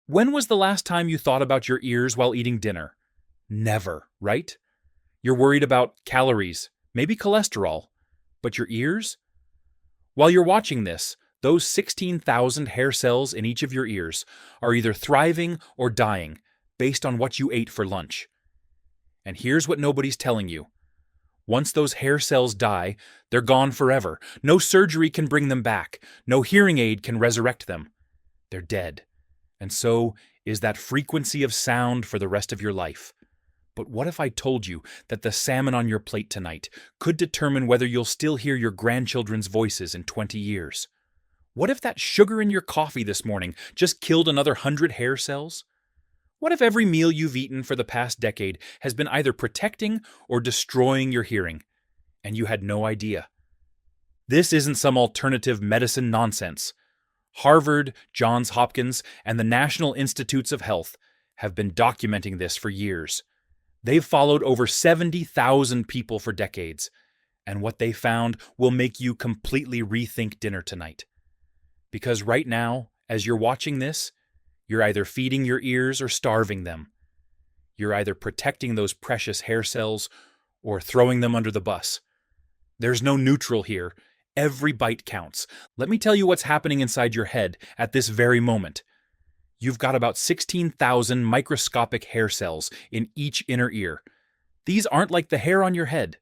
When was the last time you thought about your ears while eating dinner? Never, right? You're worried about calories, maybe cholesterol, but your ears? While you're watching this, those 16,000 hair cells in each of your ears are either thriving or dying based on what you ate for lunch. And here's what nobody's telling you. Once those hair cells die, they're gone forever. No surgery can bring them back. No hearing aid can resurrect them. They're dead. And so is that frequency of sound for the rest of your life. But what if I told you that the salmon on your plate tonight could determine whether you'll still hear your grandchildren's voices in 20 years? What if that sugar in your coffee this morning just killed another 100 hair cells? What if every meal you've eaten for the past decade has been either protecting or destroying your hearing, and you had no idea? This isn't some alternative medicine nonsense. Harvard, Johns Hopkins, and the National Institutes of Health have been documenting this for years. They've followed over 70,000 people for decades, and what they found will make you completely rethink dinner tonight. Because right now, as you're watching this, you're either feeding your ears or starving them. You're either protecting those precious hair cells or throwing them under the bus. There's no neutral here. Every bite counts. Let me tell you what's happening inside your head at this very moment. You've got about 16,000 microscopic hair cells in each inner ear. These aren't like the hair on your head.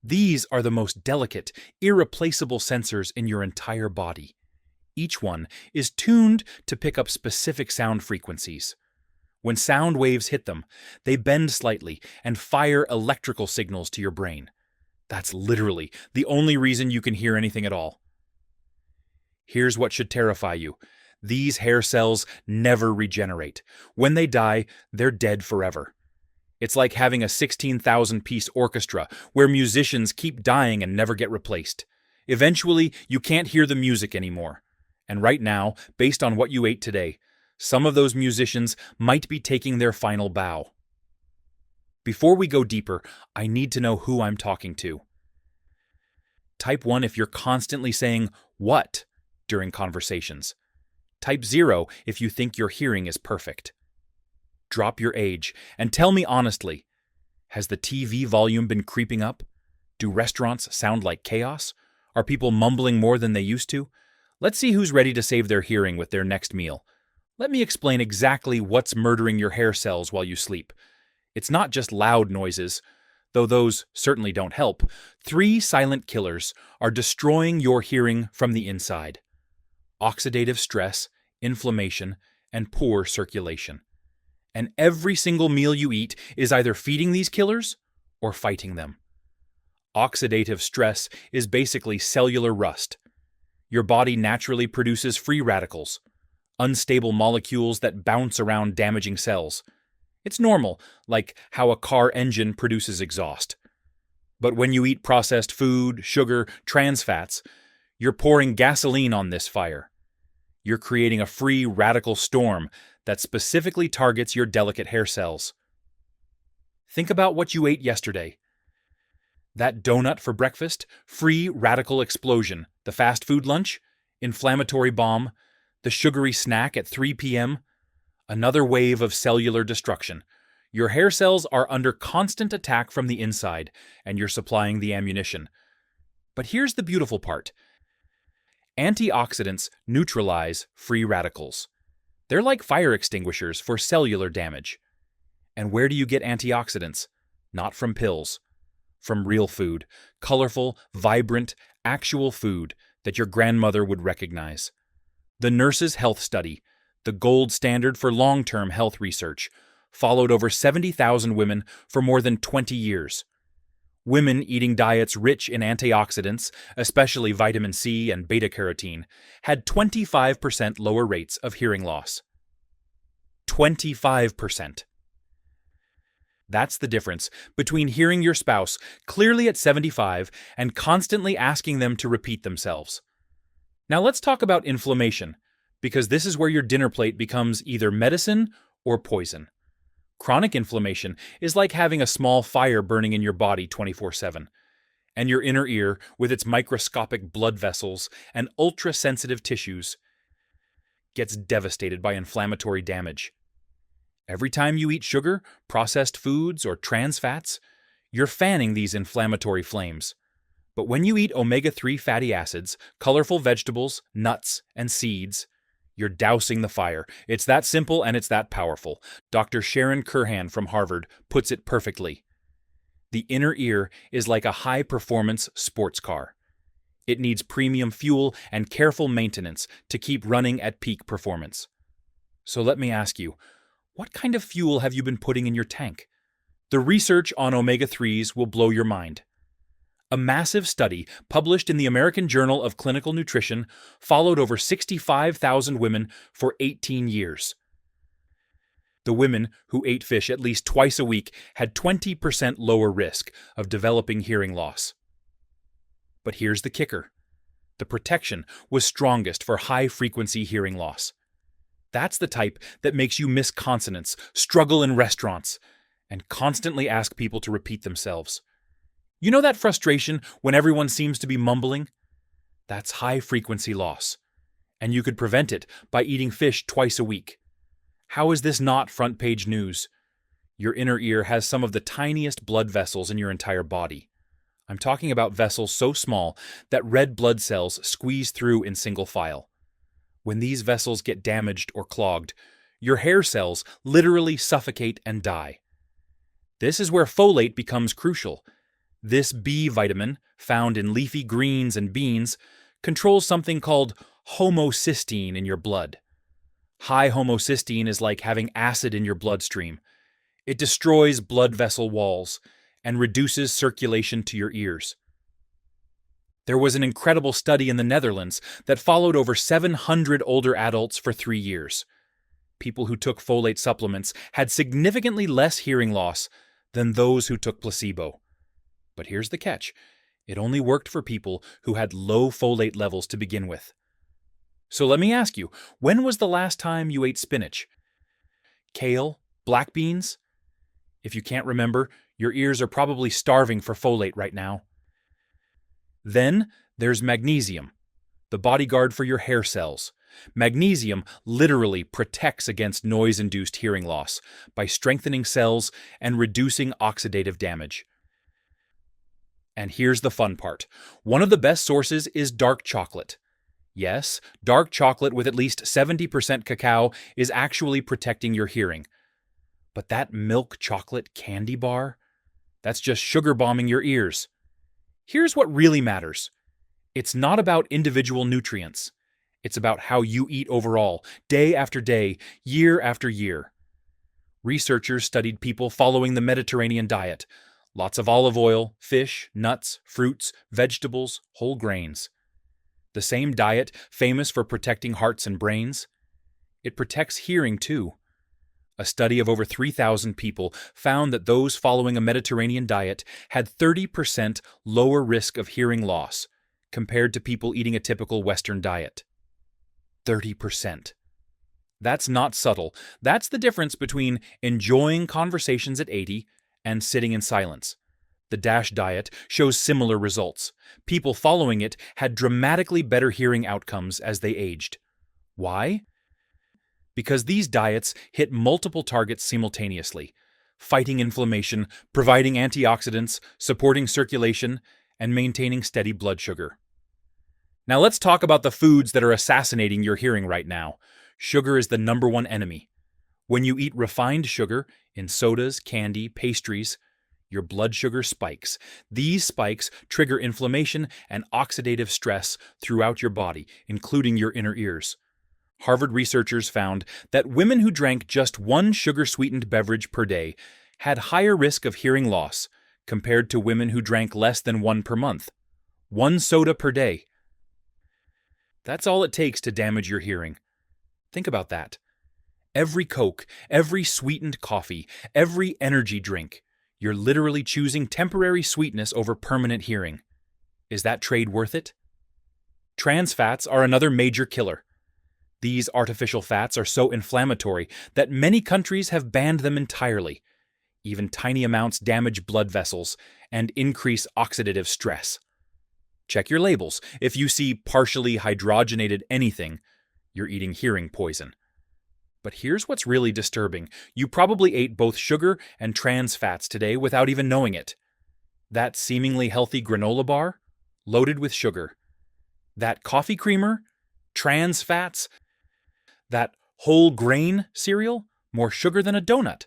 These are the most delicate, irreplaceable sensors in your entire body. Each one is tuned to pick up specific sound frequencies. When sound waves hit them, they bend slightly and fire electrical signals to your brain. That's literally the only reason you can hear anything at all. Here's what should terrify you. These hair cells never regenerate. When they die, they're dead forever. It's like having a 16,000-piece orchestra where musicians keep dying and never get replaced. Eventually, you can't hear the music anymore. And right now, based on what you ate today, some of those musicians might be taking their final bow. Before we go deeper, I need to know who I'm talking to. Type 1 if you're constantly saying, "What?" during conversations. Type 0 if you think your hearing is perfect. Drop your age and tell me honestly, has the TV volume been creeping up? Do restaurants sound like chaos? Are people mumbling more than they used to? Let's see who's ready to save their hearing with their next meal. Let me explain exactly what's murdering your hair cells while you sleep. It's not just loud noises, though those certainly don't help. 3 silent killers are destroying your hearing from the inside: oxidative stress, inflammation, and poor circulation. And every single meal you eat is either feeding these killers or fighting them. Oxidative stress is basically cellular rust. Your body naturally produces free radicals, unstable molecules that bounce around damaging cells. It's normal, like how a car engine produces exhaust. But when you eat processed food, sugar, trans fats, you're pouring gasoline on this fire. You're creating a free radical storm that specifically targets your delicate hair cells. Think about what you ate yesterday. That donut for breakfast, free radical explosion. The fast food lunch, inflammatory bomb. The sugary snack at 3 p.m., another wave of cellular destruction. Your hair cells are under constant attack from the inside, and you're supplying the ammunition. But here's the beautiful part. Antioxidants neutralize free radicals. They're like fire extinguishers for cellular damage. And where do you get antioxidants? Not from pills. From real food, colorful, vibrant, actual food that your grandmother would recognize. The Nurses' Health Study, the gold standard for long-term health research, followed over 70,000 women for more than 20 years. Women eating diets rich in antioxidants, especially vitamin C and beta-carotene, had 25% lower rates of hearing loss. 25%. That's the difference between hearing your spouse clearly at 75 and constantly asking them to repeat themselves. Now let's talk about inflammation, because this is where your dinner plate becomes either medicine or poison. Chronic inflammation is like having a small fire burning in your body 24/7, and your inner ear, with its microscopic blood vessels and ultra-sensitive tissues, gets devastated by inflammatory damage. Every time you eat sugar, processed foods, or trans fats, you're fanning these inflammatory flames. But when you eat omega-3 fatty acids, colorful vegetables, nuts, and seeds, you're dousing the fire. It's that simple and it's that powerful. Dr. Sharon Curhan from Harvard puts it perfectly. The inner ear is like a high-performance sports car. It needs premium fuel and careful maintenance to keep running at peak performance. So let me ask you, what kind of fuel have you been putting in your tank? The research on omega-3s will blow your mind. A massive study published in the American Journal of Clinical Nutrition followed over 65,000 women for 18 years. The women who ate fish at least twice a week had 20% lower risk of developing hearing loss. But here's the kicker. The protection was strongest for high-frequency hearing loss. That's the type that makes you miss consonants, struggle in restaurants, and constantly ask people to repeat themselves. You know that frustration when everyone seems to be mumbling? That's high-frequency loss, and you could prevent it by eating fish twice a week. How is this not front-page news? Your inner ear has some of the tiniest blood vessels in your entire body. I'm talking about vessels so small that red blood cells squeeze through in single file. When these vessels get damaged or clogged, your hair cells literally suffocate and die. This is where folate becomes crucial. This B vitamin, found in leafy greens and beans, controls something called homocysteine in your blood. High homocysteine is like having acid in your bloodstream. It destroys blood vessel walls and reduces circulation to your ears. There was an incredible study in the Netherlands that followed over 700 older adults for 3 years. People who took folate supplements had significantly less hearing loss than those who took placebo. But here's the catch. It only worked for people who had low folate levels to begin with. So let me ask you, when was the last time you ate spinach? Kale? Black beans? If you can't remember, your ears are probably starving for folate right now. Then there's magnesium, the bodyguard for your hair cells. Magnesium literally protects against noise-induced hearing loss by strengthening cells and reducing oxidative damage. And here's the fun part. One of the best sources is dark chocolate. Yes, dark chocolate with at least 70% cacao is actually protecting your hearing. But that milk chocolate candy bar? That's just sugar bombing your ears. Here's what really matters. It's not about individual nutrients. It's about how you eat overall, day after day, year after year. Researchers studied people following the Mediterranean diet. Lots of olive oil, fish, nuts, fruits, vegetables, whole grains. The same diet famous for protecting hearts and brains. It protects hearing too. A study of over 3,000 people found that those following a Mediterranean diet had 30% lower risk of hearing loss compared to people eating a typical Western diet. 30%. That's not subtle. That's the difference between enjoying conversations at 80 and sitting in silence. The DASH diet shows similar results. People following it had dramatically better hearing outcomes as they aged. Why? Because these diets hit multiple targets simultaneously, fighting inflammation, providing antioxidants, supporting circulation, and maintaining steady blood sugar. Now let's talk about the foods that are assassinating your hearing right now. Sugar is the #1 enemy. When you eat refined sugar in sodas, candy, pastries, your blood sugar spikes. These spikes trigger inflammation and oxidative stress throughout your body, including your inner ears. Harvard researchers found that women who drank just one sugar-sweetened beverage per day had higher risk of hearing loss compared to women who drank less than one per month. 1 soda per day. That's all it takes to damage your hearing. Think about that. Every Coke, every sweetened coffee, every energy drink, you're literally choosing temporary sweetness over permanent hearing. Is that trade worth it? Trans fats are another major killer. These artificial fats are so inflammatory that many countries have banned them entirely. Even tiny amounts damage blood vessels and increase oxidative stress. Check your labels. If you see partially hydrogenated anything, you're eating hearing poison. But here's what's really disturbing. You probably ate both sugar and trans fats today without even knowing it. That seemingly healthy granola bar, loaded with sugar. That coffee creamer, trans fats. That whole grain cereal, more sugar than a donut.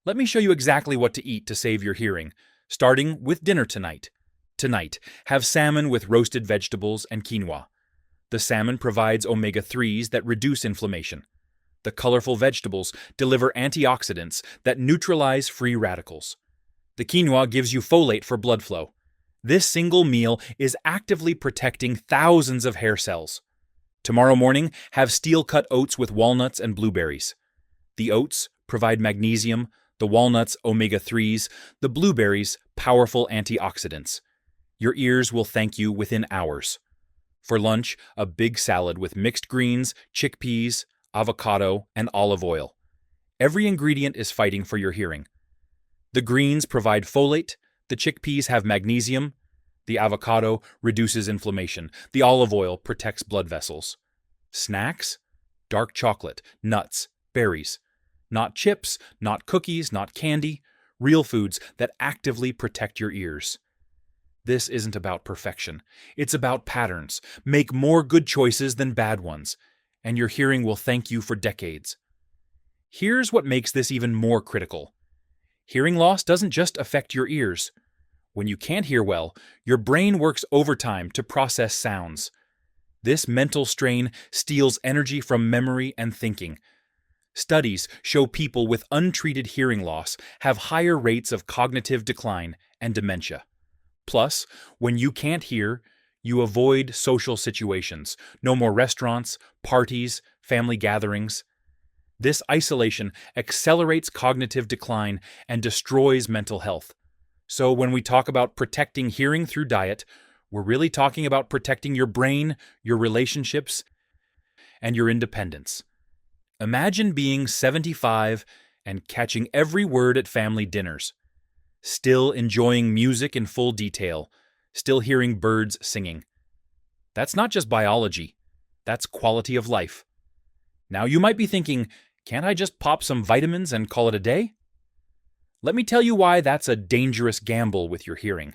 Let me show you exactly what to eat to save your hearing, starting with dinner tonight. Tonight, have salmon with roasted vegetables and quinoa. The salmon provides omega-3s that reduce inflammation. The colorful vegetables deliver antioxidants that neutralize free radicals. The quinoa gives you folate for blood flow. This single meal is actively protecting thousands of hair cells. Tomorrow morning, have steel-cut oats with walnuts and blueberries. The oats provide magnesium, the walnuts omega-3s, the blueberries powerful antioxidants. Your ears will thank you within hours. For lunch, a big salad with mixed greens, chickpeas, avocado, and olive oil. Every ingredient is fighting for your hearing. The greens provide folate, the chickpeas have magnesium, the avocado reduces inflammation, the olive oil protects blood vessels. Snacks? Dark chocolate, nuts, berries. Not chips, not cookies, not candy. Real foods that actively protect your ears. This isn't about perfection. It's about patterns. Make more good choices than bad ones, and your hearing will thank you for decades. Here's what makes this even more critical. Hearing loss doesn't just affect your ears. When you can't hear well, your brain works overtime to process sounds. This mental strain steals energy from memory and thinking. Studies show people with untreated hearing loss have higher rates of cognitive decline and dementia. Plus, when you can't hear, you avoid social situations. No more restaurants, parties, family gatherings. This isolation accelerates cognitive decline and destroys mental health. So when we talk about protecting hearing through diet, we're really talking about protecting your brain, your relationships, and your independence. Imagine being 75 and catching every word at family dinners. Still enjoying music in full detail, still hearing birds singing. That's not just biology, that's quality of life. Now you might be thinking, can't I just pop some vitamins and call it a day? Let me tell you why that's a dangerous gamble with your hearing.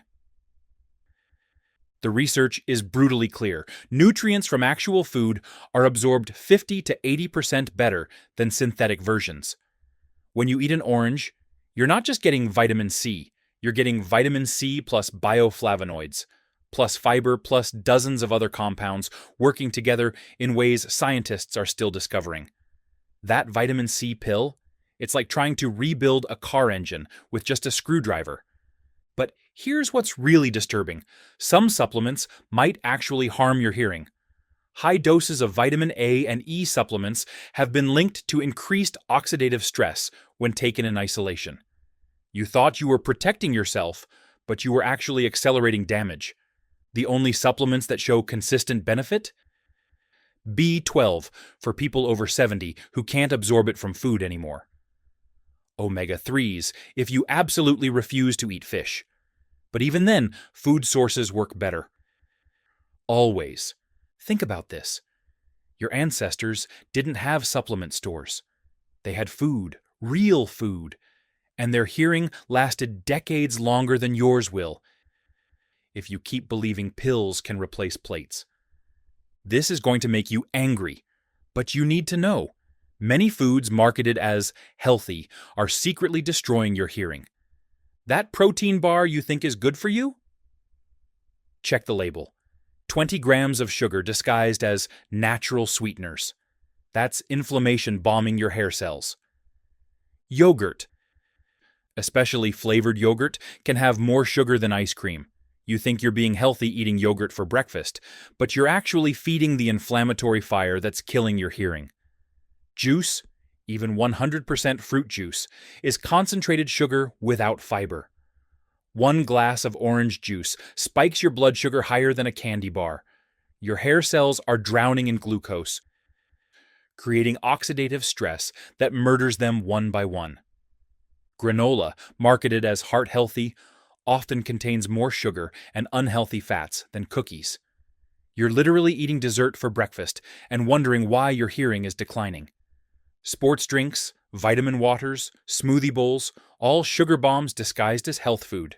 The research is brutally clear. Nutrients from actual food are absorbed 50 to 80% better than synthetic versions. When you eat an orange, you're not just getting vitamin C, you're getting vitamin C plus bioflavonoids, plus fiber plus dozens of other compounds working together in ways scientists are still discovering. That vitamin C pill, it's like trying to rebuild a car engine with just a screwdriver. But here's what's really disturbing. Some supplements might actually harm your hearing. High doses of vitamin A and E supplements have been linked to increased oxidative stress when taken in isolation. You thought you were protecting yourself, but you were actually accelerating damage. The only supplements that show consistent benefit? B12 for people over 70 who can't absorb it from food anymore. Omega-3s if you absolutely refuse to eat fish. But even then, food sources work better. Always. Think about this. Your ancestors didn't have supplement stores. They had food, real food, and their hearing lasted decades longer than yours will if you keep believing pills can replace plates. This is going to make you angry, but you need to know. Many foods marketed as healthy are secretly destroying your hearing. That protein bar you think is good for you? Check the label. 20 grams of sugar disguised as natural sweeteners. That's inflammation bombing your hair cells. Yogurt, especially flavored yogurt, can have more sugar than ice cream. You think you're being healthy eating yogurt for breakfast, but you're actually feeding the inflammatory fire that's killing your hearing. Juice, even 100% fruit juice, is concentrated sugar without fiber. 1 glass of orange juice spikes your blood sugar higher than a candy bar. Your hair cells are drowning in glucose, creating oxidative stress that murders them one by one. Granola, marketed as heart-healthy, often contains more sugar and unhealthy fats than cookies. You're literally eating dessert for breakfast and wondering why your hearing is declining. Sports drinks, vitamin waters, smoothie bowls, all sugar bombs disguised as health food.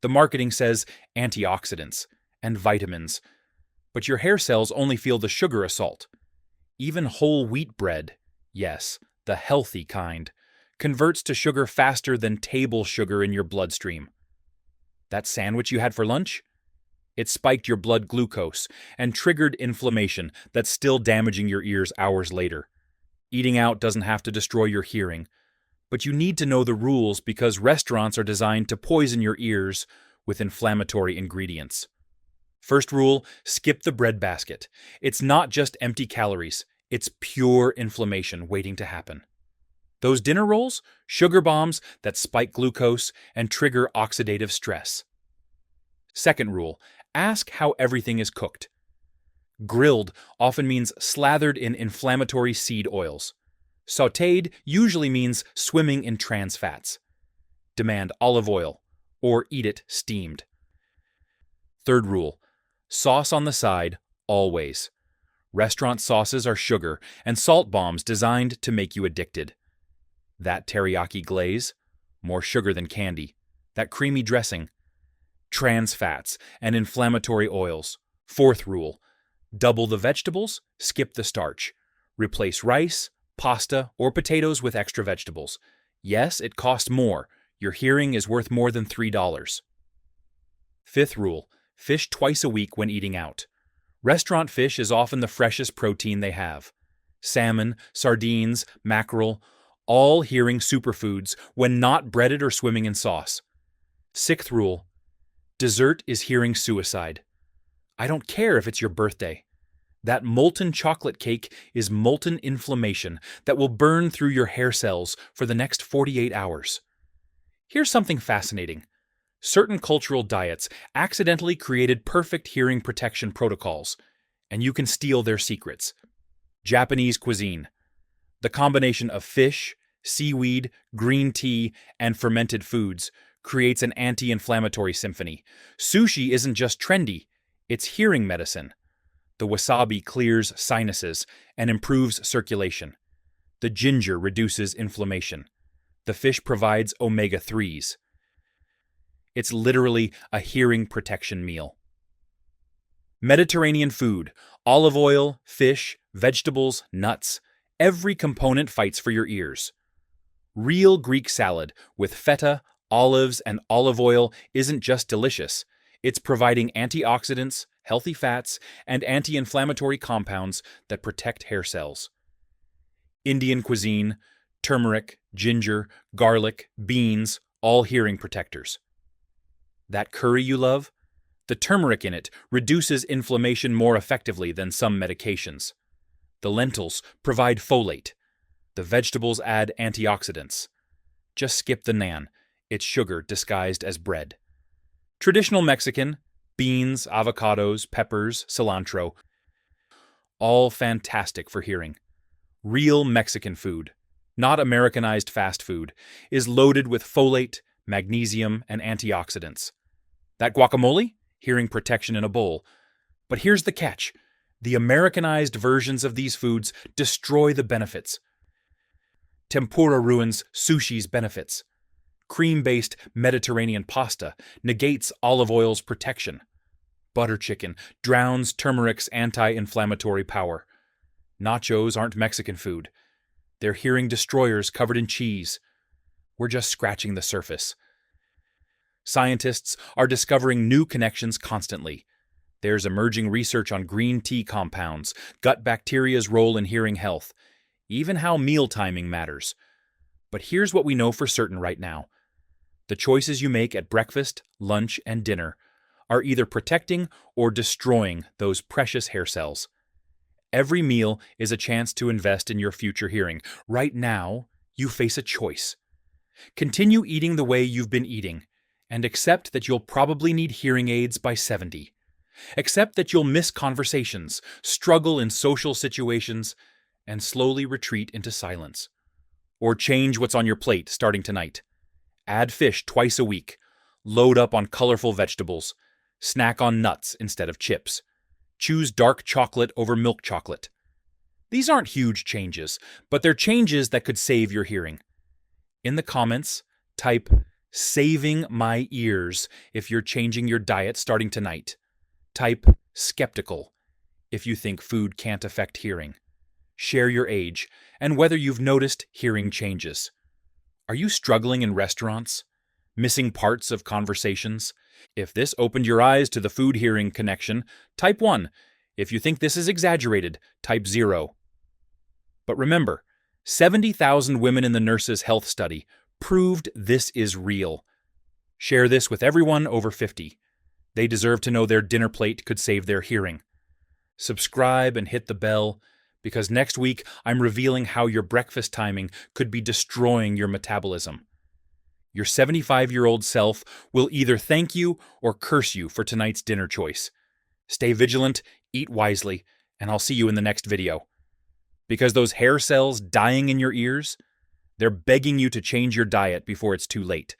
The marketing says antioxidants and vitamins, but your hair cells only feel the sugar assault. Even whole wheat bread, yes, the healthy kind, converts to sugar faster than table sugar in your bloodstream. That sandwich you had for lunch? It spiked your blood glucose and triggered inflammation that's still damaging your ears hours later. Eating out doesn't have to destroy your hearing, but you need to know the rules because restaurants are designed to poison your ears with inflammatory ingredients. First rule, skip the breadbasket. It's not just empty calories, it's pure inflammation waiting to happen. Those dinner rolls? Sugar bombs that spike glucose and trigger oxidative stress. Second rule, ask how everything is cooked. Grilled often means slathered in inflammatory seed oils. Sautéed usually means swimming in trans fats. Demand olive oil, or eat it steamed. Third rule, sauce on the side, always. Restaurant sauces are sugar and salt bombs designed to make you addicted. That teriyaki glaze, more sugar than candy. That creamy dressing, trans fats and inflammatory oils. Fourth rule, double the vegetables, skip the starch. Replace rice, pasta, or potatoes with extra vegetables. Yes, it costs more. Your hearing is worth more than $3. Fifth rule, fish twice a week when eating out. Restaurant fish is often the freshest protein they have. Salmon, sardines, mackerel, all hearing superfoods when not breaded or swimming in sauce. Sixth rule, dessert is hearing suicide. I don't care if it's your birthday. That molten chocolate cake is molten inflammation that will burn through your hair cells for the next 48 hours. Here's something fascinating. Certain cultural diets accidentally created perfect hearing protection protocols, and you can steal their secrets. Japanese cuisine. The combination of fish, seaweed, green tea, and fermented foods creates an anti-inflammatory symphony. Sushi isn't just trendy, it's hearing medicine. The wasabi clears sinuses and improves circulation. The ginger reduces inflammation. The fish provides omega-3s. It's literally a hearing protection meal. Mediterranean food, olive oil, fish, vegetables, nuts. Every component fights for your ears. Real Greek salad with feta, olives, and olive oil isn't just delicious. It's providing antioxidants, healthy fats, and anti-inflammatory compounds that protect hair cells. Indian cuisine, turmeric, ginger, garlic, beans, all hearing protectors. That curry you love? The turmeric in it reduces inflammation more effectively than some medications. The lentils provide folate. The vegetables add antioxidants. Just skip the naan. It's sugar disguised as bread. Traditional Mexican, beans, avocados, peppers, cilantro. All fantastic for hearing. Real Mexican food, not Americanized fast food, is loaded with folate, magnesium, and antioxidants. That guacamole? Hearing protection in a bowl. But here's the catch. The Americanized versions of these foods destroy the benefits. Tempura ruins sushi's benefits. Cream-based Mediterranean pasta negates olive oil's protection. Butter chicken drowns turmeric's anti-inflammatory power. Nachos aren't Mexican food. They're hearing destroyers covered in cheese. We're just scratching the surface. Scientists are discovering new connections constantly. There's emerging research on green tea compounds, gut bacteria's role in hearing health, even how meal timing matters. But here's what we know for certain right now. The choices you make at breakfast, lunch, and dinner are either protecting or destroying those precious hair cells. Every meal is a chance to invest in your future hearing. Right now, you face a choice. Continue eating the way you've been eating, and accept that you'll probably need hearing aids by 70. Accept that you'll miss conversations, struggle in social situations, and slowly retreat into silence. Or change what's on your plate starting tonight. Add fish twice a week. Load up on colorful vegetables. Snack on nuts instead of chips. Choose dark chocolate over milk chocolate. These aren't huge changes, but they're changes that could save your hearing. In the comments, type "saving my ears" if you're changing your diet starting tonight. Type "skeptical" if you think food can't affect hearing. Share your age and whether you've noticed hearing changes. Are you struggling in restaurants? Missing parts of conversations? If this opened your eyes to the food-hearing connection, type 1. If you think this is exaggerated, type 0. But remember, 70,000 women in the Nurses' Health Study proved this is real. Share this with everyone over 50. They deserve to know their dinner plate could save their hearing. Subscribe and hit the bell, because next week I'm revealing how your breakfast timing could be destroying your metabolism. Your 75-year-old self will either thank you or curse you for tonight's dinner choice. Stay vigilant, eat wisely, and I'll see you in the next video. Because those hair cells dying in your ears, they're begging you to change your diet before it's too late.